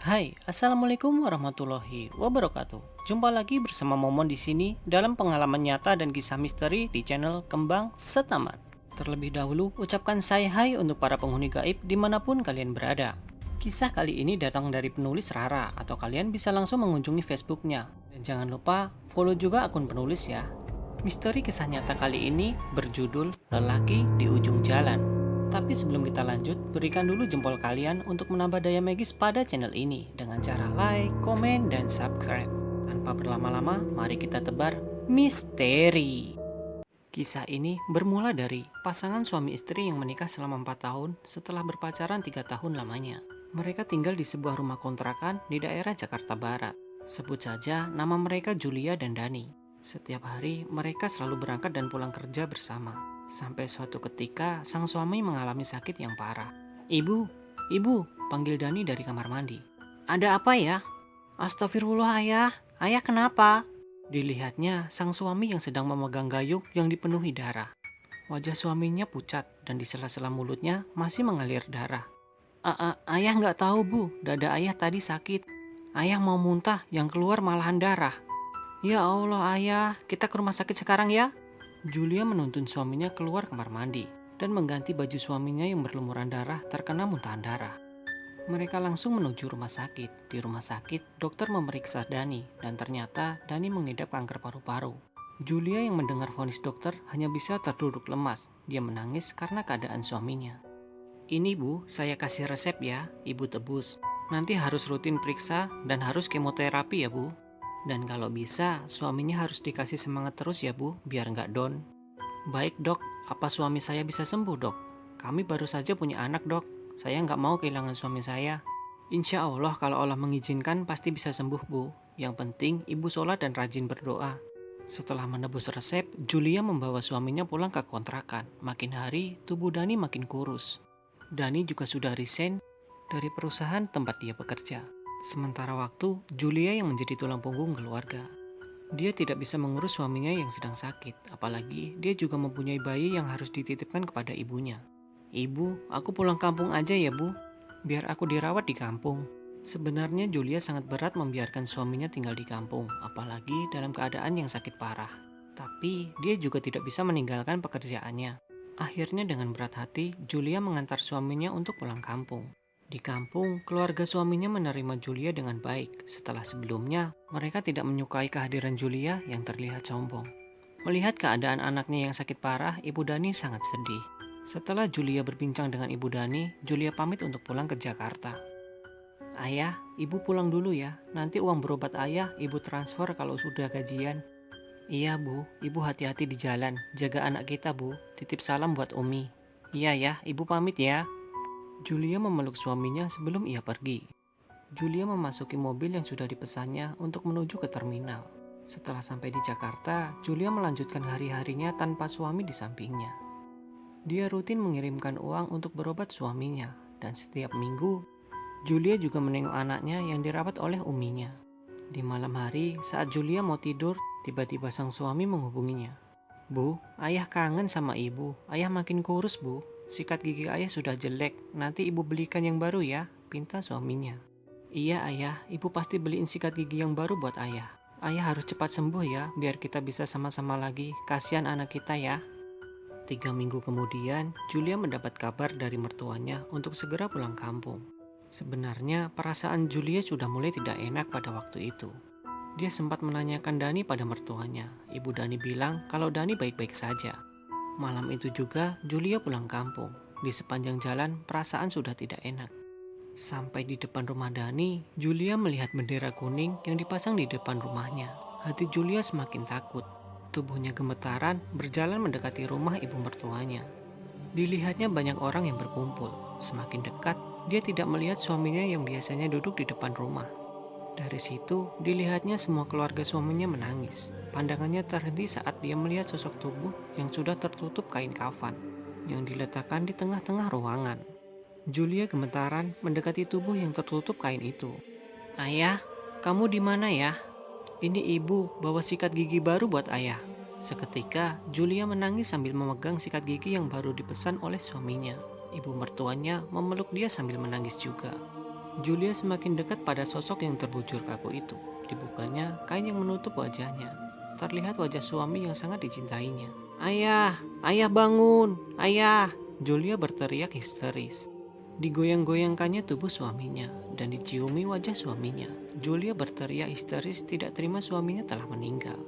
Hai, assalamualaikum warahmatullahi wabarakatuh. Jumpa lagi bersama Momon di sini dalam pengalaman nyata dan kisah misteri di channel Kembang Setamat. Terlebih dahulu, ucapkan say hai untuk para penghuni gaib dimanapun kalian berada. Kisah kali ini datang dari penulis Rara, atau kalian bisa langsung mengunjungi Facebooknya. Dan jangan lupa follow juga akun penulis ya. Misteri kisah nyata kali ini berjudul Lelaki di Ujung Jalan. Tapi sebelum kita lanjut, berikan dulu jempol kalian untuk menambah daya magis pada channel ini dengan cara like, komen, dan subscribe. Tanpa berlama-lama, mari kita tebar misteri. Kisah ini bermula dari pasangan suami istri yang menikah selama 4 tahun setelah berpacaran 3 tahun lamanya. Mereka tinggal di sebuah rumah kontrakan di daerah Jakarta Barat. Sebut saja nama mereka Julia dan Dani. Setiap hari mereka selalu berangkat dan pulang kerja bersama. Sampai suatu ketika sang suami mengalami sakit yang parah. Ibu, panggil Dani dari kamar mandi. Ada apa ya? Astagfirullah ayah, ayah kenapa? Dilihatnya sang suami yang sedang memegang gayung yang dipenuhi darah. Wajah suaminya pucat dan di sela-sela mulutnya masih mengalir darah. Ayah nggak tahu bu, dada ayah tadi sakit. Ayah mau muntah, yang keluar malahan darah. Ya Allah ayah, kita ke rumah sakit sekarang ya. Julia menuntun suaminya keluar kamar mandi dan mengganti baju suaminya yang berlumuran darah terkena muntahan darah. Mereka langsung menuju rumah sakit. Di rumah sakit, dokter memeriksa Dani dan ternyata Dani mengidap kanker paru-paru. Julia yang mendengar vonis dokter hanya bisa terduduk lemas. Dia menangis karena keadaan suaminya. Ini bu, saya kasih resep ya, ibu tebus. Nanti harus rutin periksa dan harus kemoterapi ya bu. Dan kalau bisa, suaminya harus dikasih semangat terus ya bu, biar nggak down. Baik dok, apa suami saya bisa sembuh dok? Kami baru saja punya anak dok, saya nggak mau kehilangan suami saya. Insya Allah kalau Allah mengizinkan pasti bisa sembuh bu. Yang penting ibu sholat dan rajin berdoa. Setelah menebus resep, Julia membawa suaminya pulang ke kontrakan. Makin hari, tubuh Dani makin kurus. Dani juga sudah resign dari perusahaan tempat dia bekerja. Sementara waktu, Julia yang menjadi tulang punggung keluarga. Dia tidak bisa mengurus suaminya yang sedang sakit, apalagi dia juga mempunyai bayi yang harus dititipkan kepada ibunya. Ibu, aku pulang kampung aja ya bu, biar aku dirawat di kampung. Sebenarnya Julia sangat berat membiarkan suaminya tinggal di kampung, apalagi dalam keadaan yang sakit parah. Tapi dia juga tidak bisa meninggalkan pekerjaannya. Akhirnya dengan berat hati, Julia mengantar suaminya untuk pulang kampung. Di kampung, keluarga suaminya menerima Julia dengan baik setelah sebelumnya mereka tidak menyukai kehadiran Julia yang terlihat sombong. Melihat keadaan anaknya yang sakit parah, Ibu Dani sangat sedih. Setelah Julia berbincang dengan Ibu Dani, Julia pamit untuk pulang ke Jakarta. Ayah, Ibu pulang dulu ya, nanti uang berobat ayah Ibu transfer kalau sudah gajian. Iya Bu, Ibu hati-hati di jalan, jaga anak kita Bu, titip salam buat Umi. Iya ya, Ibu pamit ya. Julia memeluk suaminya sebelum ia pergi. Julia memasuki mobil yang sudah dipesannya untuk menuju ke terminal. Setelah sampai di Jakarta, Julia melanjutkan hari-harinya tanpa suami di sampingnya. Dia rutin mengirimkan uang untuk berobat suaminya, dan setiap minggu, Julia juga menengok anaknya yang dirawat oleh uminya. Di malam hari, saat Julia mau tidur, tiba-tiba sang suami menghubunginya. Bu, ayah kangen sama ibu, ayah makin kurus bu. Sikat gigi ayah sudah jelek, nanti ibu belikan yang baru ya, pinta suaminya. Iya ayah, ibu pasti beliin sikat gigi yang baru buat ayah. Ayah harus cepat sembuh ya, biar kita bisa sama-sama lagi, kasihan anak kita ya. 3 minggu kemudian, Julia mendapat kabar dari mertuanya untuk segera pulang kampung. Sebenarnya perasaan Julia sudah mulai tidak enak pada waktu itu. Dia sempat menanyakan Dani pada mertuanya. Ibu Dani bilang kalau Dani baik-baik saja. Malam itu juga Julia pulang kampung. Di sepanjang jalan perasaan sudah tidak enak. Sampai di depan rumah Dani, Julia melihat bendera kuning yang dipasang di depan rumahnya. Hati Julia semakin takut. Tubuhnya gemetaran berjalan mendekati rumah ibu mertuanya. Dilihatnya banyak orang yang berkumpul. Semakin dekat, dia tidak melihat suaminya yang biasanya duduk di depan rumah. Dari situ, dilihatnya semua keluarga suaminya menangis. Pandangannya terhenti saat dia melihat sosok tubuh yang sudah tertutup kain kafan yang diletakkan di tengah-tengah ruangan. Julia gemetaran mendekati tubuh yang tertutup kain itu. Ayah, kamu di mana ya? Ini ibu bawa sikat gigi baru buat ayah. Seketika, Julia menangis sambil memegang sikat gigi yang baru dipesan oleh suaminya. Ibu mertuanya memeluk dia sambil menangis juga. Julia semakin dekat pada sosok yang terbujur kaku itu. Dibukanya kain yang menutup wajahnya. Terlihat wajah suami yang sangat dicintainya. "Ayah, ayah bangun, ayah!" Julia berteriak histeris. Digoyang-goyangkannya tubuh suaminya dan diciumi wajah suaminya. Julia berteriak histeris tidak terima suaminya telah meninggal.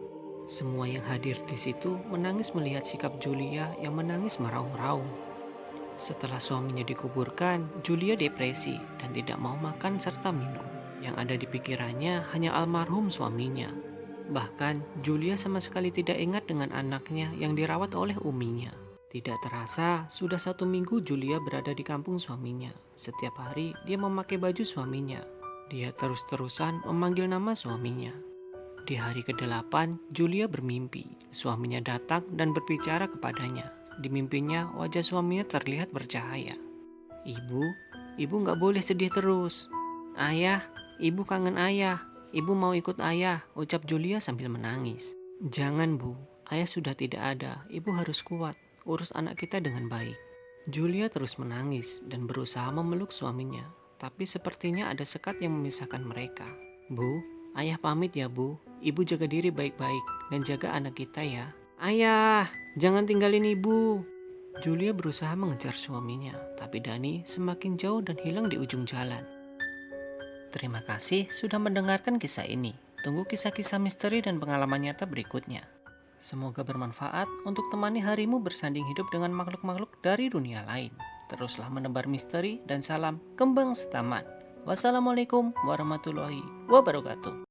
Semua yang hadir di situ menangis melihat sikap Julia yang menangis meraung-raung. Setelah suaminya dikuburkan, Julia depresi dan tidak mau makan serta minum. Yang ada di pikirannya hanya almarhum suaminya. Bahkan, Julia sama sekali tidak ingat dengan anaknya yang dirawat oleh uminya. Tidak terasa, sudah 1 minggu Julia berada di kampung suaminya. Setiap hari, dia memakai baju suaminya. Dia terus-terusan memanggil nama suaminya. Di hari ke-8, Julia bermimpi. Suaminya datang dan berbicara kepadanya. Di mimpinya, wajah suaminya terlihat bercahaya. "Ibu, ibu nggak boleh sedih terus." "Ayah, ibu kangen ayah. Ibu mau ikut ayah," ucap Julia sambil menangis. "Jangan, Bu. Ayah sudah tidak ada. Ibu harus kuat. Urus anak kita dengan baik." Julia terus menangis dan berusaha memeluk suaminya. Tapi sepertinya ada sekat yang memisahkan mereka. "Bu, ayah pamit ya, Bu. Ibu jaga diri baik-baik dan jaga anak kita ya." "Ayah, jangan tinggalin ibu." Julia berusaha mengejar suaminya, tapi Dani semakin jauh dan hilang di ujung jalan. Terima kasih sudah mendengarkan kisah ini. Tunggu kisah-kisah misteri dan pengalaman nyata berikutnya. Semoga bermanfaat untuk temani harimu bersanding hidup dengan makhluk-makhluk dari dunia lain. Teruslah menebar misteri dan salam kembang setaman. Wassalamualaikum warahmatullahi wabarakatuh.